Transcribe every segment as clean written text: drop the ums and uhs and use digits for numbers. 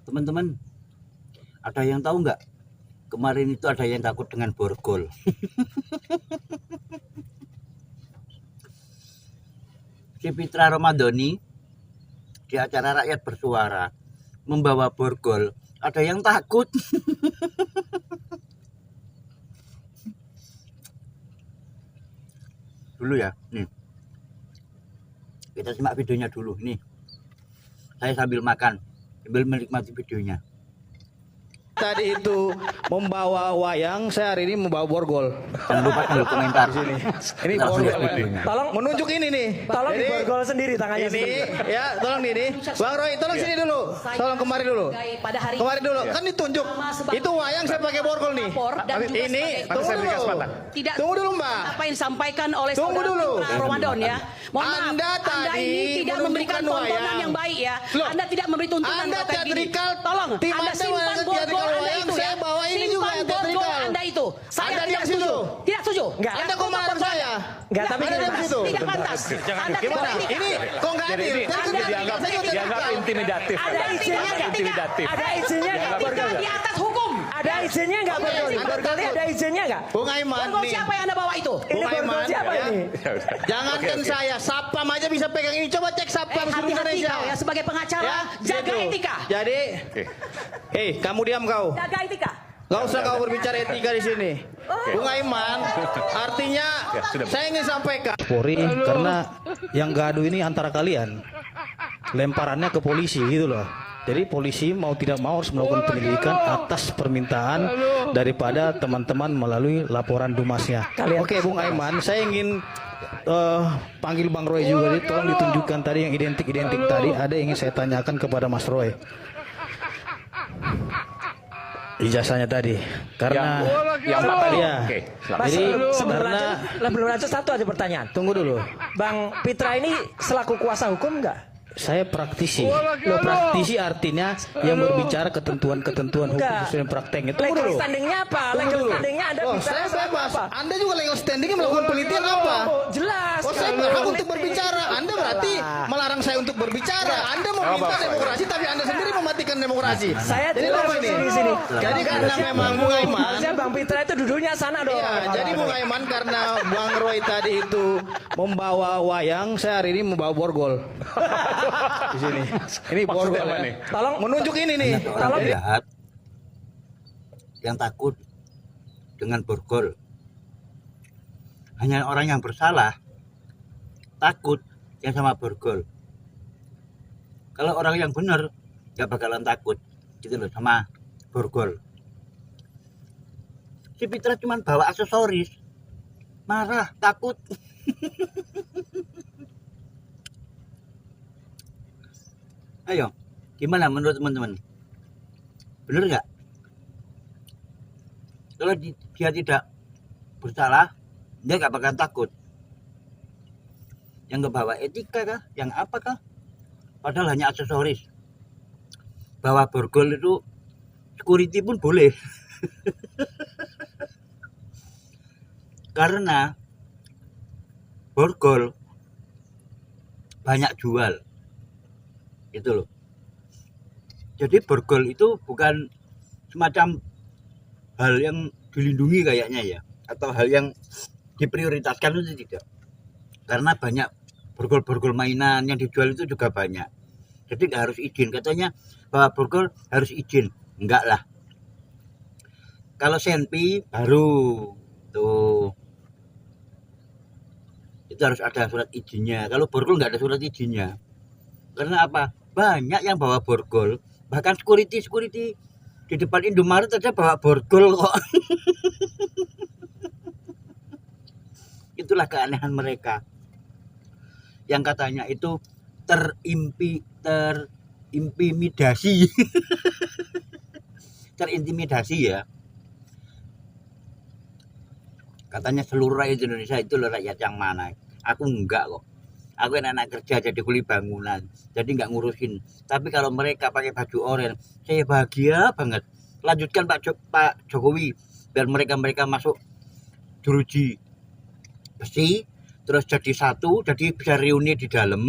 Teman-teman, ada yang tahu nggak? Kemarin itu ada yang takut dengan borgol. Si Fitra Ramadhani di acara Rakyat Bersuara membawa borgol. Ada yang takut. Dulu ya, nih. Kita simak videonya dulu. Nih, saya sambil makan, sambil menikmati videonya. Tadi itu membawa wayang, saya hari ini membawa borgol. Jangan lupa tulis komentar. Di sini. Ini Langsung borgol. videonya. Tolong menunjuk ini nih. Tolong Jadi, diborgol sendiri tangannya ini sendiri. ya, tolong nih. Bang Roy, tolong sini dulu. Tolong kemari dulu. Kemari dulu. Kan ditunjuk. Itu wayang saya pakai borgol nih. Ini tunggu dulu. Tunggu dulu, Mbak. Apa yang disampaikan oleh Tunggu saudara dulu. Fitra Ramadan ya. Mohon maaf, Anda tadi ini tidak memberikan menunjukkan tontonan wayang. yang baik ya. Loh, Anda tidak memberi tuntunan Anda kalau kayak gini. teatrikal. Tolong, Tim Anda Anda simpan wayang borgol teatrikal Anda wayang, itu saya ya. bawa ini juga Simpan teatrikal. borgol Anda itu. Saya Anda tidak diam setuju. situ. Tidak setuju. Enggak, Anda kok marah saya? Enggak, tapi Anda gini, diam Mas. situ. Tidak pantas. Anda Gimana? tidak Ini kok nggak adil? Jadi Saya ini juga dianggap teatrikal. intimidatif. Ada izinnya nggak? Intimidatif. Ada izinnya nggak borgol? di atas hukum. Ada izinnya nggak borgol? Borgolnya ada izinnya nggak? Bung Aiman Borgol nih. siapa yang Anda bawa itu? Ini Bung borgol Aiman, siapa ya. ini? Jangankan saya, Sapam aja bisa pegang ini. Coba cek Sapam seluruh Hati-hati Indonesia. kau ya sebagai pengacara. Jaga gitu. etika. Jadi, kamu diam kau. Jaga etika. Gak usah kau berbicara etika di sini. Bung Aiman, artinya saya ingin sampaikan. Polri, karena yang gaduh ini antara kalian. Lemparannya ke polisi gitu loh. Jadi polisi mau tidak mau harus melakukan penyelidikan atas permintaan daripada teman-teman melalui laporan Dumasnya. Oke, Bung Aiman, saya ingin panggil Bang Roy juga. Jadi tolong ditunjukkan tadi yang identik-identik tadi. Ada yang ingin saya tanyakan kepada Mas Roy. Ijazahnya tadi, karena yang apa tadi? ya, Oke, Mas, jadi sebelum lanjut satu aja pertanyaan. tunggu dulu. Bang Fitra ini selaku kuasa hukum nggak? Saya praktisi. Loh, praktisi artinya yang berbicara ketentuan-ketentuan hukum Enggak. sesuai prakteknya. Tunggu Legal dulu. standingnya apa? Tunggu Legal dulu. standingnya Anda Oh, bicara saya selaku bebas. apa? Anda juga legal standingnya melakukan penelitian apa? Oh, jelas. Oh, saya berhak untuk berbicara. Anda berarti melarang saya untuk berbicara. Anda meminta demokrasi, tapi Anda sendiri mematikan demokrasi. Saya Jadi jelas apa ini? di sini. Jadi karena memang Bung Aiman. Harusnya Bang Fitra itu duduknya sana dong. Iya, jadi Bung Aiman karena Bang Roy tadi itu membawa wayang, saya hari ini membawa borgol. Di sini. Ini borgol. Maksudnya apa Ya. nih? Tolong Menunjuk ini nih. Banyak orang jahat yang takut dengan borgol. Hanya orang yang bersalah takut yang sama borgol. Kalau orang yang benar nggak bakalan takut gitu loh sama borgol. Si Fitra cuma bawa aksesoris, marah, takut. Ayo, gimana menurut teman-teman? Bener nggak? Kalau dia tidak bersalah, dia nggak bakal takut. Yang kebawa etika kah? Yang apa kah? Padahal hanya aksesoris. Bawa borgol itu security pun boleh. Karena borgol banyak jual. Itu loh. Jadi borgol itu bukan semacam hal yang dilindungi kayaknya ya, atau hal yang diprioritaskan, itu tidak. Karena banyak borgol-borgol mainan yang dijual itu juga banyak. Jadi nggak harus izin. Katanya bahwa borgol harus izin. Enggak lah. Kalau senpi baru tuh itu harus ada surat izinnya. Kalau borgol nggak ada surat izinnya. Karena apa? Banyak yang bawa borgol. Bahkan security di depan Indomaret aja bawa borgol kok. Itulah keanehan mereka. Yang katanya itu terintimidasi. Terintimidasi ya. Katanya seluruh rakyat Indonesia itu loh rakyat yang mana. Aku enggak kok. Aku anak kerja jadi kuli bangunan, jadi nggak ngurusin. Tapi kalau mereka pakai baju oranye, saya bahagia banget. Lanjutkan Pak Jokowi, biar mereka masuk jeruji besi, terus jadi satu, jadi bisa reuni di dalam.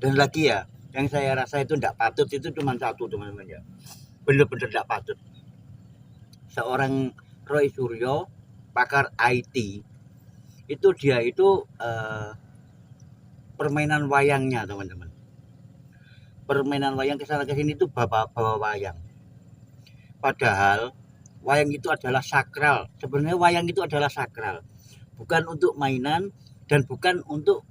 Dan lagi ya, yang saya rasa itu tidak patut itu cuma satu teman-teman ya, bener-bener tidak patut. Seorang Roy Suryo, pakar IT, itu dia itu permainan wayangnya teman-teman. Permainan wayang kesana kesini itu bawa wayang. Padahal wayang itu adalah sakral. Sebenarnya wayang itu adalah sakral, bukan untuk mainan dan bukan untuk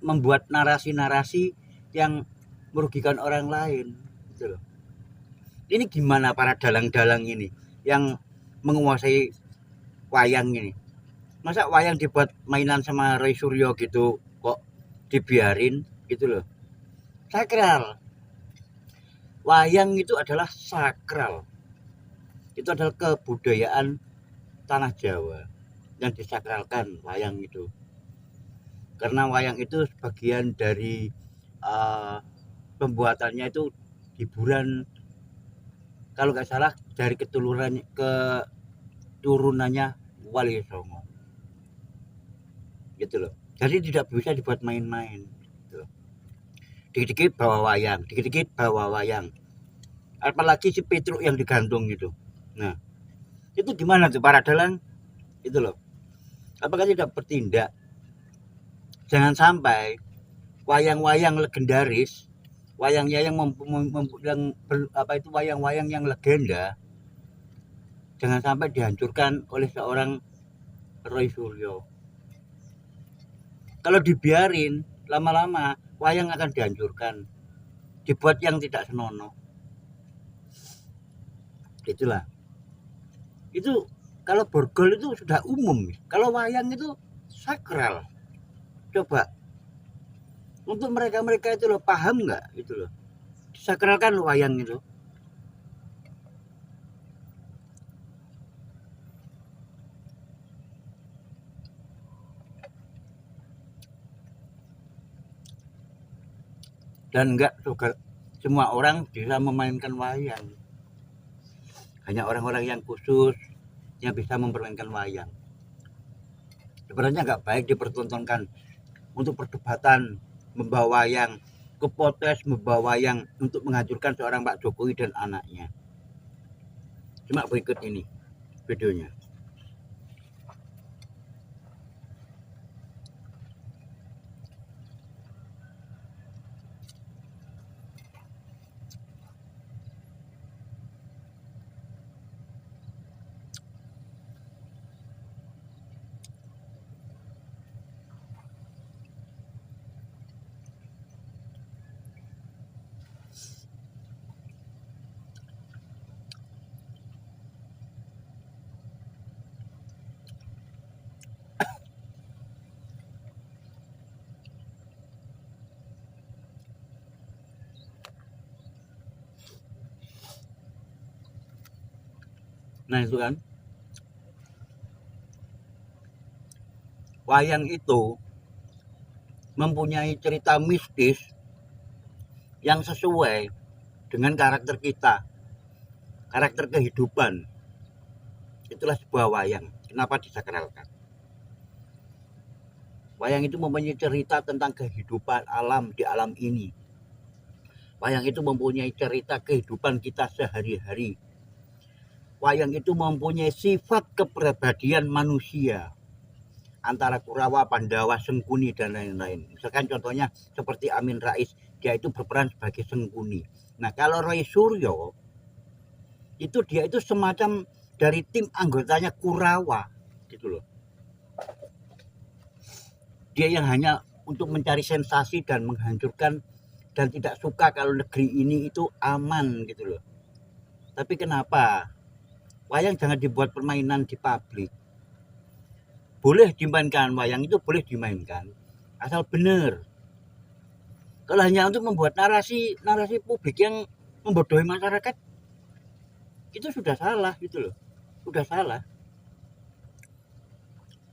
membuat narasi-narasi yang merugikan orang lain. Gitu loh. Ini gimana para dalang-dalang ini yang menguasai wayang ini? Masa wayang dibuat mainan sama Roy Suryo gitu kok dibiarin gitu loh. Sakral. Wayang itu adalah sakral. Itu adalah kebudayaan tanah Jawa yang disakralkan wayang itu. Karena wayang itu sebagian dari pembuatannya itu hiburan, kalau nggak salah dari keturunannya Wali Songo gitu loh. Jadi tidak bisa dibuat main-main gitu loh. Dikit-dikit bawa wayang, dikit-dikit bawa wayang, apalagi si Petruk yang digantung gitu. Nah itu gimana tuh para dalang itu loh, apakah tidak bertindak? Jangan sampai wayang-wayang legendaris, wayang-wayang wayang-wayang yang legenda, jangan sampai dihancurkan oleh seorang Roy Suryo. Kalau dibiarin, lama-lama wayang akan dihancurkan, dibuat yang tidak senonoh. Itulah. Itu kalau borgol itu sudah umum, kalau wayang itu sakral. Coba untuk mereka-mereka itu loh, paham nggak itu loh, disakralkan wayang itu. Dan enggak juga semua orang bisa memainkan wayang, hanya orang-orang yang khusus yang bisa mempermainkan wayang. Sebenarnya nggak baik dipertontonkan untuk perdebatan, membawa wayang ke potes, membawa wayang untuk menghancurkan seorang Pak Jokowi dan anaknya. Cuma berikut ini videonya. Nah itu kan, wayang itu mempunyai cerita mistis yang sesuai dengan karakter kita, karakter kehidupan. Itulah sebuah wayang. Kenapa disakralkan? Wayang itu mempunyai cerita tentang kehidupan alam di alam ini. Wayang itu mempunyai cerita kehidupan kita sehari-hari. Wayang itu mempunyai sifat kepribadian manusia, antara Kurawa, Pandawa, Sengkuni, dan lain-lain. Misalkan contohnya seperti Amin Rais, dia itu berperan sebagai Sengkuni. Nah kalau Roy Suryo, itu dia itu semacam dari tim anggotanya Kurawa gitu loh. Dia yang hanya untuk mencari sensasi dan menghancurkan, dan tidak suka kalau negeri ini itu aman gitu loh. Tapi kenapa wayang jangan dibuat permainan di publik? Boleh dimainkan, wayang itu boleh dimainkan asal benar. Kalau hanya untuk membuat narasi publik yang membodohi masyarakat, itu sudah salah gitu loh, sudah salah.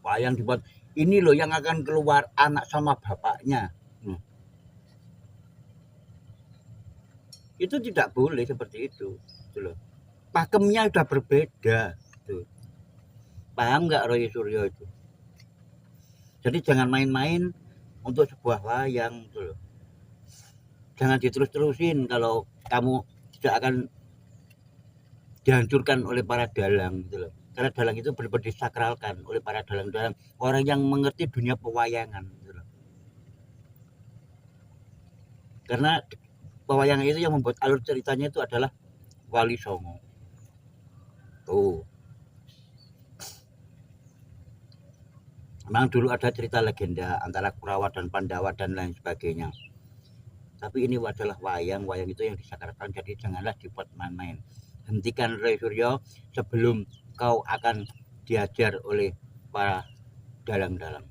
Wayang dibuat, ini loh yang akan keluar anak sama bapaknya. Itu tidak boleh seperti itu gitu loh. Pakemnya sudah berbeda gitu. Paham nggak Roy Suryo itu? Jadi jangan main-main untuk sebuah wayang gitu loh. jangan diterus-terusin kalau kamu tidak akan dihancurkan oleh para dalang gitu loh. Karena dalang itu benar-benar disakralkan oleh para dalang-dalang, orang yang mengerti dunia pewayangan gitu loh. Karena pewayangan itu yang membuat alur ceritanya itu adalah Wali Songo. Tuh. Memang dulu ada cerita legenda antara Kurawa dan Pandawa dan lain sebagainya. Tapi ini adalah wayang itu yang disakralkan, jadi janganlah dibuat main-main. Hentikan Ray Suryo sebelum kau akan diajar oleh para dalang-dalang.